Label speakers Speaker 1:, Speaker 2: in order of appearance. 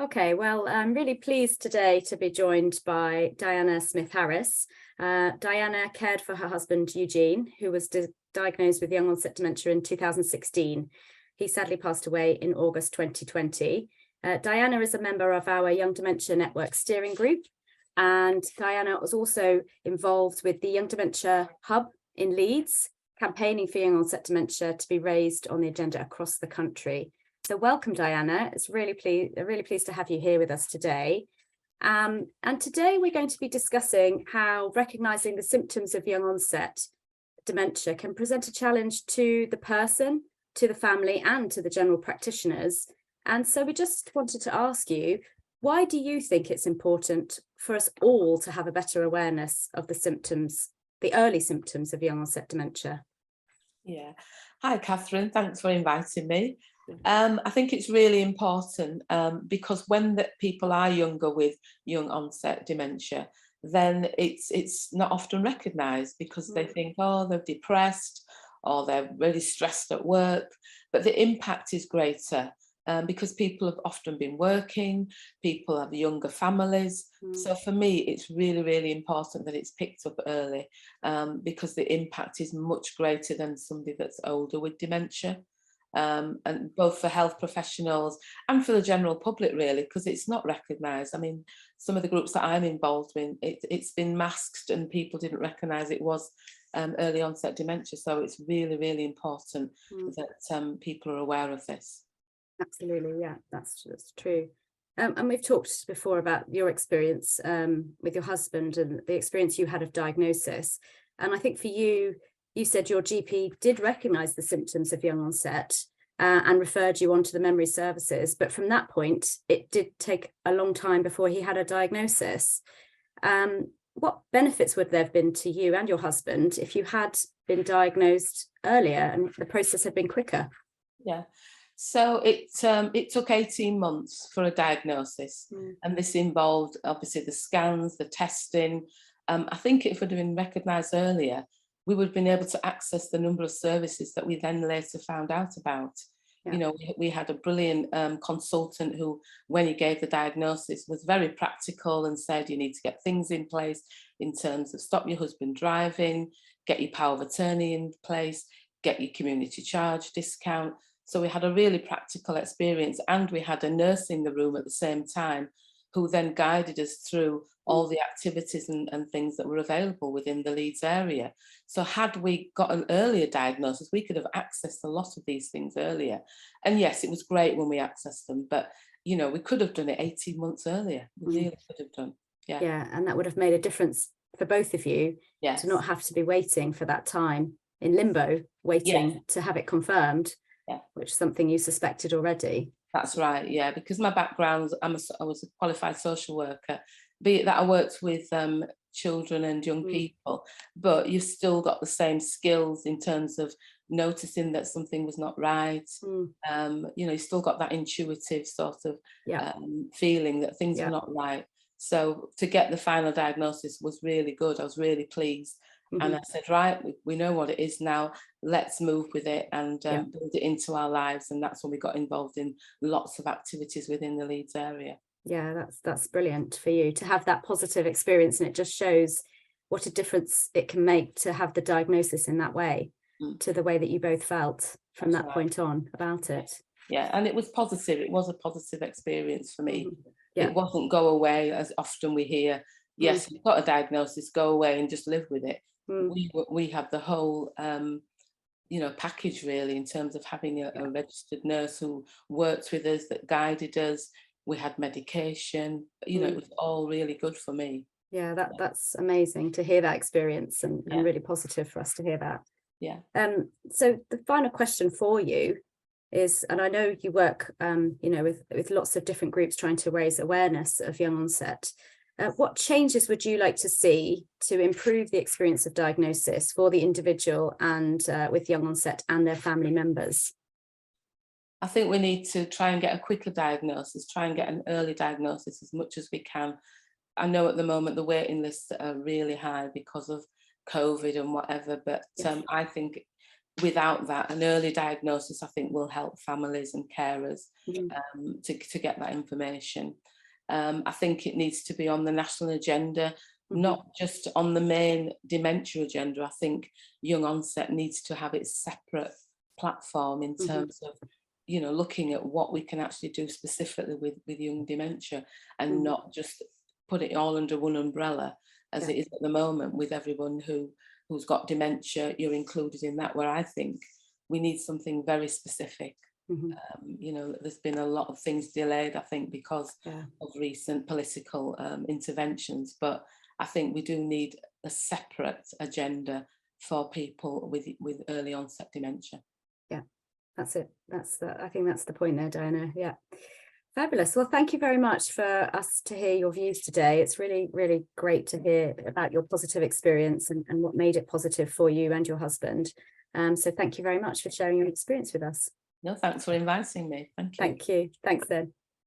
Speaker 1: Okay, well, I'm really pleased today to be joined by Diana Smith-Harris. Diana cared for her husband, Eugene, who was diagnosed with young onset dementia in 2016. He sadly passed away in August 2020. Diana is a member of our Young Dementia Network steering group, and Diana was also involved with the Young Dementia Hub in Leeds, campaigning for young onset dementia to be raised on the agenda across the country. So welcome, Diana. It's really pleased to have you here with us today. And today we're going to be discussing how recognising the symptoms of young onset dementia can present a challenge to the person, to the family, and to the general practitioners. And so we just wanted to ask you, why do you think it's important for us all to have a better awareness of the symptoms, the early symptoms of young onset dementia?
Speaker 2: Yeah. Hi, Catherine. Thanks for inviting me. I think it's really important because when people are younger with young onset dementia, then it's not often recognised because they think, oh, they're depressed or they're really stressed at work. But the impact is greater because people have often been working, people have younger families. So for me, it's really, really important that it's picked up early because the impact is much greater than somebody that's older with dementia. And both for health professionals and for the general public, really, because it's not recognised. I mean, some of the groups that I'm involved in, it's been masked and people didn't recognise it was early onset dementia. So it's really, really important that people are aware of this.
Speaker 1: Absolutely, yeah, that's true. And we've talked before about your experience with your husband and the experience you had of diagnosis. And I think for you, you said your GP did recognise the symptoms of young onset and referred you on to the memory services. But from that point, it did take a long time before he had a diagnosis. What benefits would there have been to you and your husband if you had been diagnosed earlier and the process had been quicker?
Speaker 2: Yeah. So it took 18 months for a diagnosis, and this involved obviously the scans, the testing. I think if it would have been recognised earlier, we would have been able to access the number of services that we then later found out about. Yeah. You know, we had a brilliant consultant who, when he gave the diagnosis, was very practical and said, you need to get things in place in terms of stop your husband driving, get your power of attorney in place, get your community charge discount. So we had a really practical experience, and we had a nurse in the room at the same time who then guided us through all the activities and things that were available within the Leeds area. So had we got an earlier diagnosis, we could have accessed a lot of these things earlier. And yes, it was great when we accessed them, but you know, we could have done it 18 months earlier. We really could have done. Yeah.
Speaker 1: Yeah, and that would have made a difference for both of you.
Speaker 2: Yes.
Speaker 1: To not have to be waiting for that time in limbo, waiting to have it confirmed. Yeah. Which is something you suspected already.
Speaker 2: That's right, yeah, because my background, I was a qualified social worker, be it that I worked with children and young people, but you've still got the same skills in terms of noticing that something was not right. You know, you still got that intuitive sort of feeling that things were not right. So to get the final diagnosis was really good. I was really pleased. And I said, right, we know what it is now. Let's move with it and build it into our lives. And that's when we got involved in lots of activities within the Leeds area.
Speaker 1: Yeah, that's brilliant for you to have that positive experience. And it just shows what a difference it can make to have the diagnosis in that way, to the way that you both felt from that point on about it.
Speaker 2: Yeah, and it was positive. It was a positive experience for me. It wasn't go away, as often we hear. Yes, you've got a diagnosis, go away and just live with it. We have the whole you know, package really, in terms of having a registered nurse who worked with us, that guided us. We had medication, you know, it was all really good for me.
Speaker 1: Yeah, that's amazing to hear that experience and really positive for us to hear that.
Speaker 2: Yeah.
Speaker 1: So the final question for you is, and I know you work you know, with lots of different groups trying to raise awareness of young onset. What changes would you like to see to improve the experience of diagnosis for the individual and with young onset and their family members?
Speaker 2: I think we need to try and get a quicker diagnosis, try and get an early diagnosis as much as we can. I know at the moment the waiting lists are really high because of COVID and whatever, but I think without that, an early diagnosis, I think, will help families and carers to get that information. I think it needs to be on the national agenda, not just on the main dementia agenda. I think young onset needs to have its separate platform in terms of, you know, looking at what we can actually do specifically with young dementia, and not just put it all under one umbrella as it is at the moment with everyone who's got dementia. You're included in that, where I think we need something very specific. You know, there's been a lot of things delayed, I think, because of recent political interventions, but I think we do need a separate agenda for people with early onset dementia. Yeah,
Speaker 1: that's it. I think that's the point there, Diana. Yeah. Fabulous. Well, thank you very much for us to hear your views today. It's really, really great to hear about your positive experience and what made it positive for you and your husband. So thank you very much for sharing your experience with us.
Speaker 2: No, thanks for inviting me. Thank you.
Speaker 1: Thank you. Thanks then.